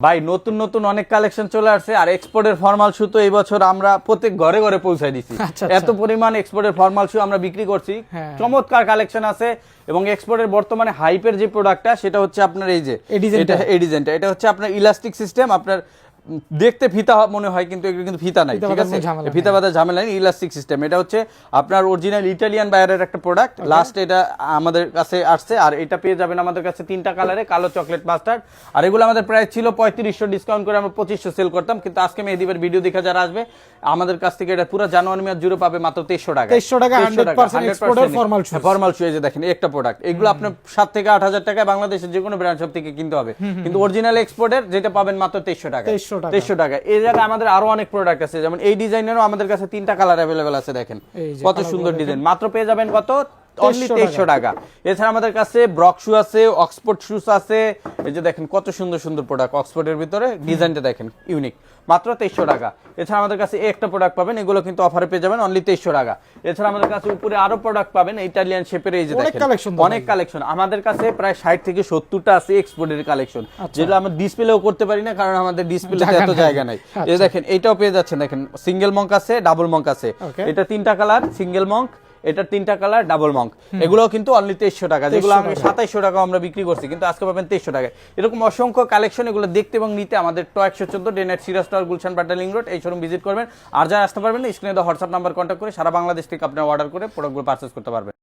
ভাই নতুন নতুন অনেক কালেকশন চলে আসছে আর এক্সপোর্টের ফর্মাল শু তো এই বছর আমরা প্রত্যেক ঘরে ঘরে পৌঁছায় দিছি। এত পরিমাণ এক্সপোর্টের ফর্মাল শু আমরা বিক্রি করছি, চমৎকার কালেকশন আছে। এবং এক্সপোর্টের বর্তমানে হাইপের যে প্রোডাক্টটা সেটা হচ্ছে আপনার এই যে এডিজেন্টটা, এটা হচ্ছে আপনার ইলাস্টিক সিস্টেম। আপনার দেখতে ফিতা মনে হয় কিন্তু এগুলো কিন্তু ফিতা নাই, ঠিক আছে? ফিতা বাঁধার ঝামেলা নেই, ইলাস্টিক সিস্টেম। এটা হচ্ছে আপনার অরিজিনাল ইটালিয়ান বায়ারের একটা প্রোডাক্ট। লাস্ট এটা আমাদের কাছে আসছে আর এটা পেয়ে যাবেন আমাদের কাছে তিনটা কালারে, কালো, চকলেট, মাস্টার্ড। আর এগুলো আমাদের প্রাইস ছিল 3500, ডিসকাউন্ট করে আমরা 2500 সেল করতাম। কিন্তু আজকে মেহেদীবের ভিডিও দেখে যারা আসবে আমাদের কাছ থেকে এটা পুরো জানুয়ারি মাস জুড়ে পাবে মাত্র 2300 টাকা। 100% এক্সপোর্টের ফর্মাল শু। এই যে দেখেন একটা প্রোডাক্ট, এগুলো আপনার 7 থেকে 8000 টাকায় বাংলাদেশের যে কোনো ব্র্যান্ড শপ থেকে কিনতে হবে, কিন্তু অরিজিনাল এক্সপোর্টের যেটা পাবেন মাত্র 2300 টাকা। 2300 টাকা। এই জায়গায় আমাদের আরো অনেক প্রোডাক্ট আছে, যেমন এই ডিজাইনেরও আমাদের কাছে তিনটা কালার অ্যাভেলেবেল আছে। দেখেন কত সুন্দর ডিজাইন, মাত্র পেয়ে যাবেন কত? অনলি 2300 টাকা। এছাড়া আমাদের কাছে ব্রক শু আছে, অক্সফোর্ড শুজ আছে। এই যে দেখেন কত সুন্দর সুন্দর প্রোডাক্ট, অক্সফোর্ডের ভিতরে ডিজাইনটা দেখেন ইউনিক, মাত্র 2300 টাকা। এছাড়া আমাদের কাছে একটা প্রোডাক্ট পাবেন, এগুলো কিন্তু অফারে পেয়ে যাবেন অনলি 2300 টাকা। এছাড়া আমাদের কাছে উপরে আরো প্রোডাক্ট পাবেন ইটালিয়ান শেপের। এই যে দেখেন অনেক কালেকশন আমাদের কাছে, প্রায় 60 থেকে 70টা আছে এক্সপোর্টের কালেকশন, যেগুলো আমরা ডিসপ্লেও করতে পারি না কারণ আমাদের ডিসপ্লেতে এত জায়গা নাই। এই দেখেন এইটাও পেয়ে যাচ্ছেন, দেখেন সিঙ্গেল মঙ্ক আছে, ডাবল মঙ্ক আছে। এটা তিনটা কালার, সিঙ্গেল মঙ্ক, এটা তিনটা কালার, ডাবল মঙ্ক। এগুলো কিন্তু অনলি 2300 টাকা, যেগুলো আমি 2700 টাকা আমরা বিক্রি করছি, কিন্তু আজকে পাবেন 2300 টাকায়। এরকম অসংখ্য কালেকশন, এগুলো দেখতে এবং নিতে আমাদের 114 day night Siraj tower, Gulshan Badda link road, এই শোরুম ভিজিট করবেন। আর যারা আসতে পারবেন না, স্ক্রিনে দেওয়া হোয়াটসঅ্যাপ নাম্বার কন্ট্যাক্ট করে সারা বাংলাদেশ থেকে আপনারা অর্ডার করে প্রোডাক্টগুলো পারচেজ করতে পারবেন।